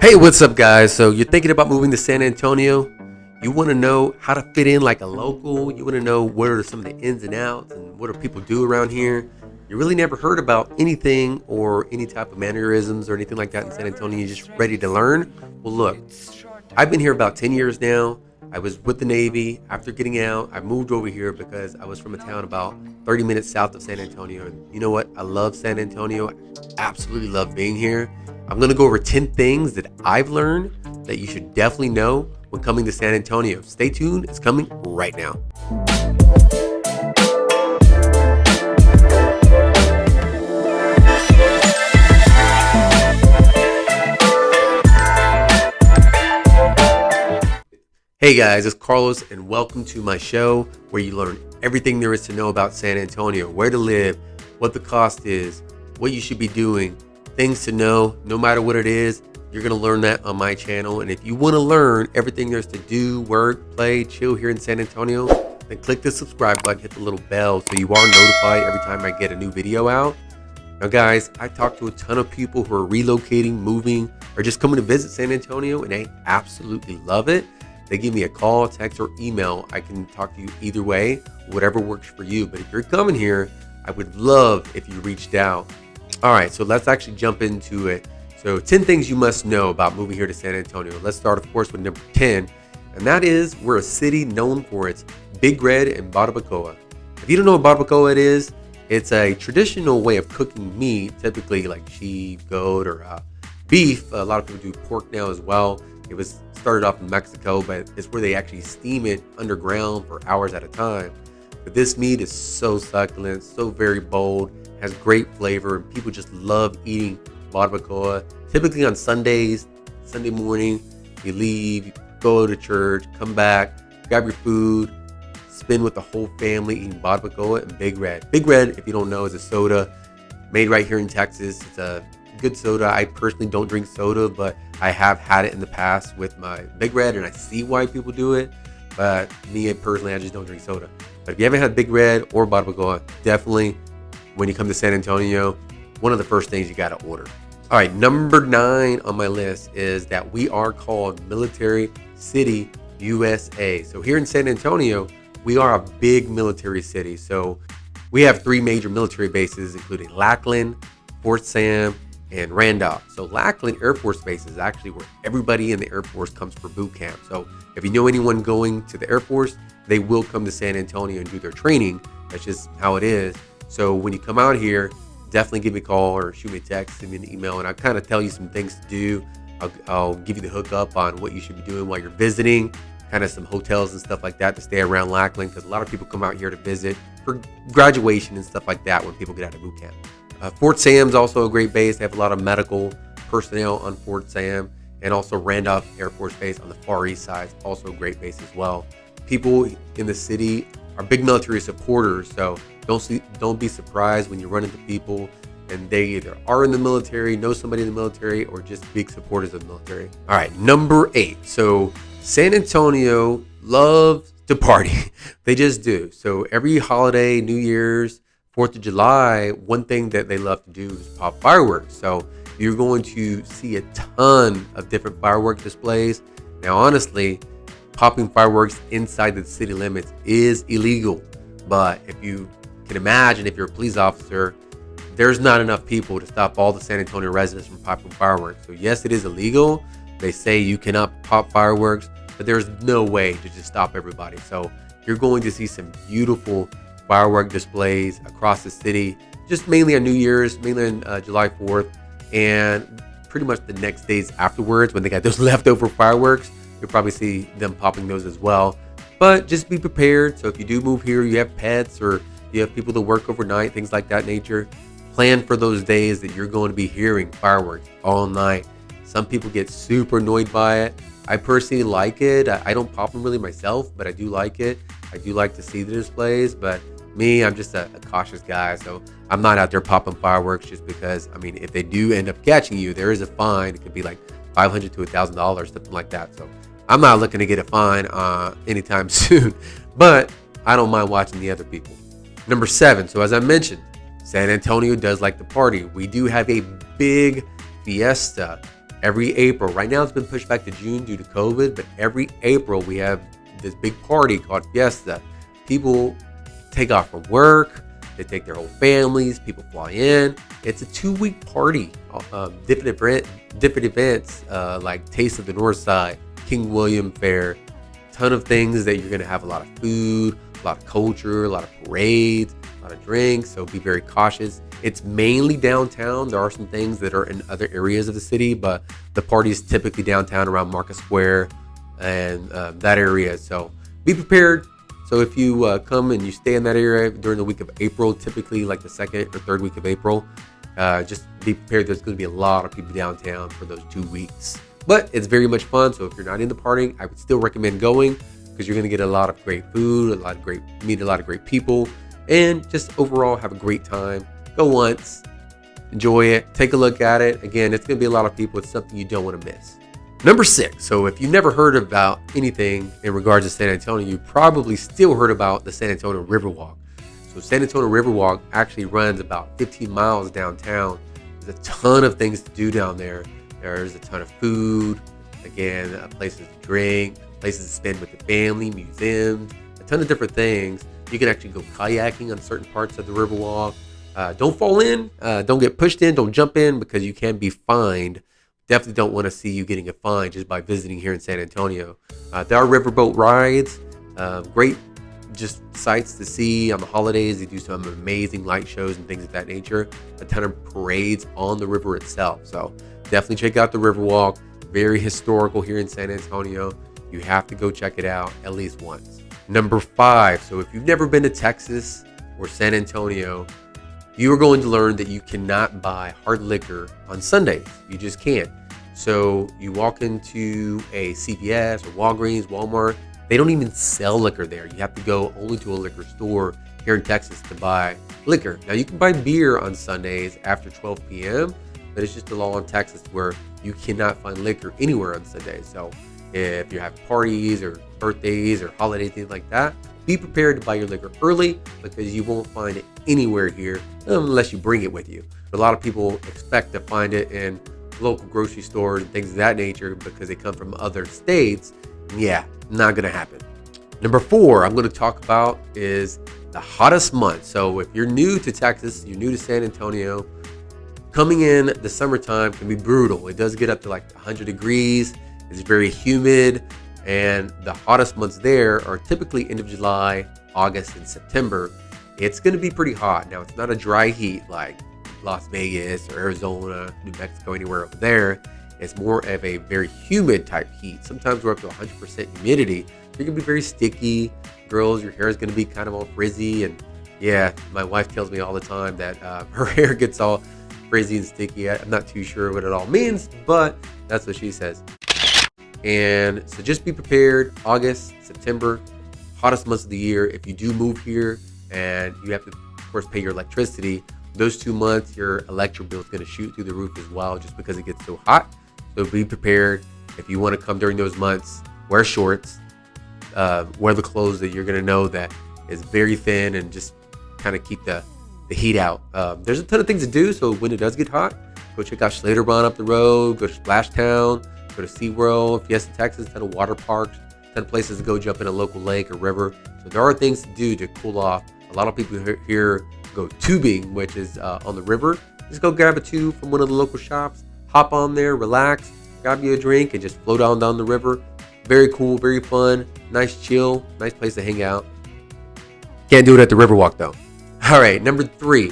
Hey, what's up, guys? So you're thinking about moving to San Antonio? You want to know how to fit in like a local? You want to know what are some of the ins and outs and what do people do around here? You really never heard about anything or any type of mannerisms or anything like that in San Antonio. You're just ready to learn? Well, look, I've been here about 10 years now. I was with the Navy. After getting out, I moved over here because I was from a town about 30 minutes south of San Antonio. And you know what? I love San Antonio. Absolutely love being here. I'm going to go over 10 things that I've learned that you should definitely know when coming to San Antonio. Stay tuned. It's coming right now. Hey guys, it's Carlos and welcome to my show where you learn everything there is to know about San Antonio, where to live, what the cost is, what you should be doing, things to know, no matter what it is. You're going to learn that on my channel. And if you want to learn everything there's to do, work, play, chill here in San Antonio, then click the subscribe button, hit the little bell so you are notified every time I get a new video out. Now guys, I talk to a ton of people who are relocating, moving, or just coming to visit San Antonio, and they absolutely love it. They give me a call, text, or email. I can talk to you either way, whatever works for you. But if you're coming here, I would love if you reached out. All right, so let's actually jump into it. So 10 things you must know about moving here to San Antonio. Let's start, of course, with number 10. And that is, we're a city known for its Big Red and barbacoa. If you don't know what barbacoa is, it's a traditional way of cooking meat, typically like sheep, goat, or beef. A lot of people do pork now as well. It was started off in Mexico, but it's where they actually steam it underground for hours at a time. But this meat is so succulent, so very bold, has great flavor, and people just love eating barbacoa. Typically on Sundays, Sunday morning, you leave, you go to church, come back, grab your food, spend with the whole family eating barbacoa and Big Red. Big Red, if you don't know, is a soda made right here in Texas. It's a good soda. I personally don't drink soda, but I have had it in the past with my Big Red, and I see why people do it. But me personally, I just don't drink soda. But if you haven't had Big Red or barbacoa, definitely when you come to San Antonio, one of the first things you got to order. All right, number 9 on my list is that we are called Military City, USA. So here in San Antonio, we are a big military city. So we have 3 major military bases, including Lackland, Fort Sam, and Randolph. So Lackland Air Force Base is actually where everybody in the Air Force comes for boot camp. So if you know anyone going to the Air Force, they will come to San Antonio and do their training. That's just how it is. So when you come out here, definitely give me a call or shoot me a text, send me an email, and I'll kind of tell you some things to do. I'll give you the hookup on what you should be doing while you're visiting, kind of some hotels and stuff like that to stay around Lackland, because a lot of people come out here to visit for graduation and stuff like that when people get out of boot camp. Fort Sam's also a great base. They have a lot of medical personnel on Fort Sam, and also Randolph Air Force Base on the far east side, also a great base as well. People in the city are big military supporters, so don't be surprised when you run into people and they either are in the military, know somebody in the military, or just big supporters of the military. All right, number 8. So San Antonio loves to party. They just do. So every holiday, New Year's, 4th of July, one thing that they love to do is pop fireworks. So you're going to see a ton of different firework displays. Now, honestly, popping fireworks inside the city limits is illegal. But if you can imagine, if you're a police officer, there's not enough people to stop all the San Antonio residents from popping fireworks. So yes, it is illegal. They say you cannot pop fireworks, but there's no way to just stop everybody. So you're going to see some beautiful firework displays across the city, just mainly on New Year's, mainly on July 4th, and pretty much the next days afterwards when they got those leftover fireworks, you'll probably see them popping those as well. But just be prepared. So if you do move here, you have pets or you have people that work overnight, things like that nature, plan for those days that you're going to be hearing fireworks all night. Some people get super annoyed by it. I personally like it. I don't pop them really myself, but I do like it. I do like to see the displays, but me, I'm just a cautious guy, so I'm not out there popping fireworks just because, I mean, if they do end up catching you, there is a fine. It could be like $500 to $1,000, something like that. So I'm not looking to get a fine anytime soon, but I don't mind watching the other people. Number 7, so as I mentioned, San Antonio does like to party. We do have a big fiesta Every April, right now it's been pushed back to June due to COVID, but every April we have this big party called Fiesta. People take off from work, they take their whole families, people fly in. It's a 2-week party. Different events like Taste of the North Side, King William Fair, ton of things that you're gonna have a lot of food, a lot of culture, a lot of parades, a lot of drinks, so be very cautious. It's mainly downtown. There are some things that are in other areas of the city, but the party is typically downtown around Market Square and that area, so be prepared. So if you come and you stay in that area during the week of April, typically like the 2nd or 3rd week of April, just be prepared. There's going to be a lot of people downtown for those 2 weeks. But it's very much fun. So if you're not into partying, I would still recommend going because you're going to get a lot of great food, meet a lot of great people, and just overall have a great time. Go once, enjoy it, take a look at it. Again, it's going to be a lot of people. It's something you don't want to miss. Number 6. So if you've never heard about anything in regards to San Antonio, you probably still heard about the San Antonio Riverwalk. So San Antonio Riverwalk actually runs about 15 miles downtown. There's a ton of things to do down there. There's a ton of food, again, places to drink, places to spend with the family, museums, a ton of different things. You can actually go kayaking on certain parts of the Riverwalk. Don't fall in, don't get pushed in, don't jump in because you can be fined. Definitely don't want to see you getting a fine just by visiting here in San Antonio. There are riverboat rides, great just sights to see on the holidays. They do some amazing light shows and things of that nature. A ton of parades on the river itself. So definitely check out the Riverwalk. Very historical here in San Antonio. You have to go check it out at least once. Number 5. So if you've never been to Texas or San Antonio, you are going to learn that you cannot buy hard liquor on Sundays. You just can't. So you walk into a CVS or Walgreens, Walmart, they don't even sell liquor there. You have to go only to a liquor store here in Texas to buy liquor. Now you can buy beer on Sundays after 12 p.m., but it's just a law in Texas where you cannot find liquor anywhere on Sundays. So if you're having parties or birthdays or holidays, things like that, be prepared to buy your liquor early because you won't find it anywhere here unless you bring it with you. A lot of people expect to find it in local grocery stores and things of that nature because they come from other states. Yeah, not going to happen. Number 4 I'm going to talk about is the hottest month. So if you're new to Texas, you're new to San Antonio, coming in the summertime can be brutal. It does get up to like 100 degrees. It's very humid. And the hottest months there are typically end of July, August, and September. It's going to be pretty hot. Now, it's not a dry heat like Las Vegas or Arizona, New Mexico, anywhere over there. It's more of a very humid type heat. Sometimes we're up to 100% humidity. You're going to be very sticky. Girls, your hair is going to be kind of all frizzy. And yeah, my wife tells me all the time that her hair gets all frizzy and sticky. I'm not too sure what it all means, but that's what she says. And so just be prepared. August, September, hottest months of the year. If you do move here and you have to, of course, pay your electricity, those 2 months, your electric bill is going to shoot through the roof as well just because it gets so hot. So be prepared. If you want to come during those months, wear shorts, wear the clothes that you're going to know that is very thin and just kind of keep the heat out. There's a ton of things to do. So when it does get hot, go check out Schlaterbahn up the road, go to Splashtown, go to SeaWorld, Fiesta, Texas, ton of water parks, ton of places to go jump in a local lake or river. So there are things to do to cool off. A lot of people here go tubing, which is on the river. Just go grab a tube from one of the local shops, hop on there, relax, grab you a drink, and just float on down the river. Very cool, very fun, nice chill, nice place to hang out. Can't do it at the Riverwalk though. All right, number 3.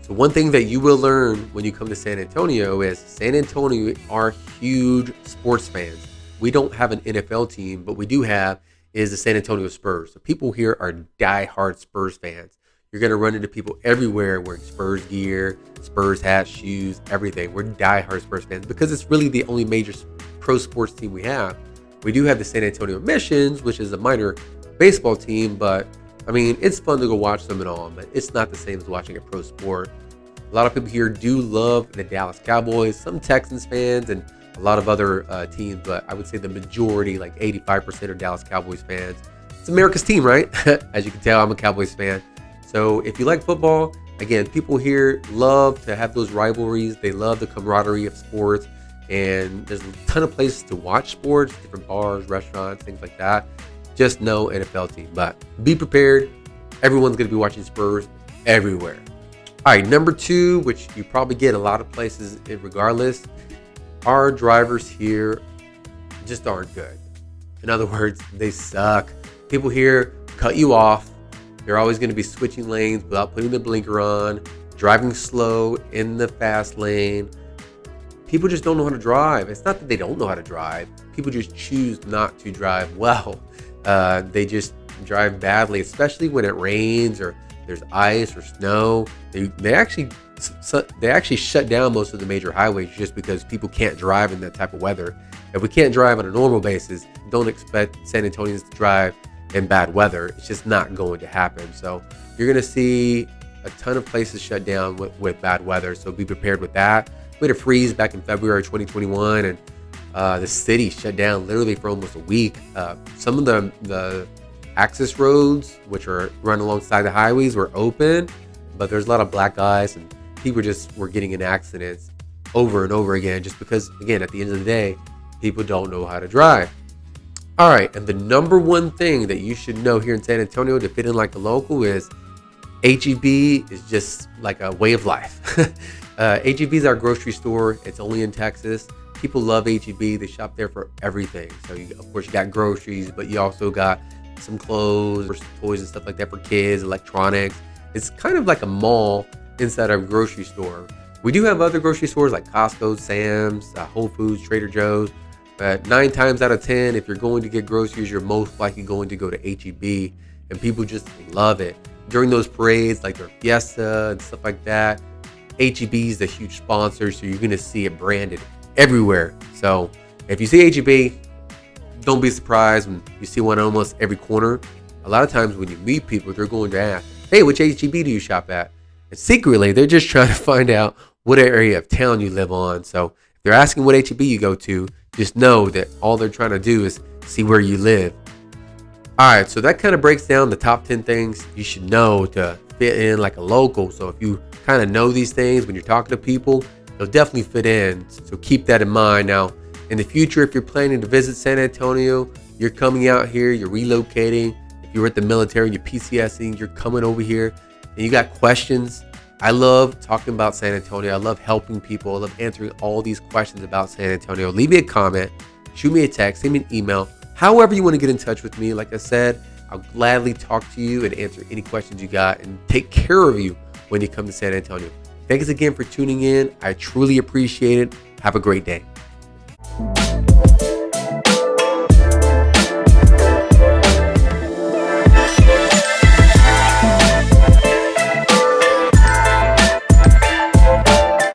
So one thing that you will learn when you come to San Antonio is San Antonio are huge sports fans. We don't have an NFL team, but we do have is the San Antonio Spurs. So people here are diehard Spurs fans. You're going to run into people everywhere wearing Spurs gear, Spurs hats, shoes, everything. We're diehard Spurs fans because it's really the only major pro sports team we have. We do have the San Antonio Missions, which is a minor baseball team, but I mean, it's fun to go watch them and all, but it's not the same as watching a pro sport. A lot of people here do love the Dallas Cowboys, some Texans fans, and a lot of other teams, but I would say the majority, like 85% are Dallas Cowboys fans. It's America's team, right? As you can tell, I'm a Cowboys fan. So if you like football, again, people here love to have those rivalries. They love the camaraderie of sports. and there's a ton of places to watch sports, different bars, restaurants, things like that. Just no NFL team, but be prepared. Everyone's going to be watching Spurs everywhere. All right, number 2, which you probably get a lot of places regardless, our drivers here just aren't good. In other words, they suck. People here cut you off. They're always going to be switching lanes without putting the blinker on, driving slow in the fast lane. People just don't know how to drive. It's not that they don't know how to drive. People just choose not to drive well. They just drive badly, especially when it rains or there's ice or snow. They actually shut down most of the major highways just because people can't drive in that type of weather. If we can't drive on a normal basis, don't expect San Antonians to drive in bad weather. It's just not going to happen. So you're going to see a ton of places shut down with bad weather. So be prepared with that. We had a freeze back in February 2021, and the city shut down literally for almost a week. Some of the access roads, which are run alongside the highways, were open, but there's a lot of black ice, and people just were getting in accidents over and over again, just because, again, at the end of the day, people don't know how to drive. All right, and the number one thing that you should know here in San Antonio to fit in like a local is H-E-B is just like a way of life. H-E-B is our grocery store. It's only in Texas. People love H-E-B. They shop there for everything. So, of course, you got groceries, but you also got some clothes, toys and stuff like that for kids, electronics. It's kind of like a mall inside our grocery store. We do have other grocery stores like Costco, Sam's, Whole Foods, Trader Joe's. But 9 times out of 10, if you're going to get groceries, you're most likely going to go to H-E-B, and people just love it. During those parades, like their Fiesta and stuff like that, H-E-B is the huge sponsor, so you're going to see it branded everywhere. So if you see H-E-B, don't be surprised when you see one almost every corner. A lot of times when you meet people, they're going to ask, hey, which H-E-B do you shop at? And secretly, they're just trying to find out what area of town you live on. So if they're asking what H-E-B you go to, just know that all they're trying to do is see where you live. All right, so that kind of breaks down the top 10 things you should know to fit in like a local. So if you kind of know these things when you're talking to people, they'll definitely fit in. So keep that in mind. Now, in the future, if you're planning to visit San Antonio, you're coming out here, you're relocating. If you're at the military, you're PCSing, you're coming over here, and you got questions. I love talking about San Antonio. I love helping people. I love answering all these questions about San Antonio. Leave me a comment, shoot me a text, send me an email. However you want to get in touch with me. Like I said, I'll gladly talk to you and answer any questions you got and take care of you when you come to San Antonio. Thanks again for tuning in. I truly appreciate it. Have a great day.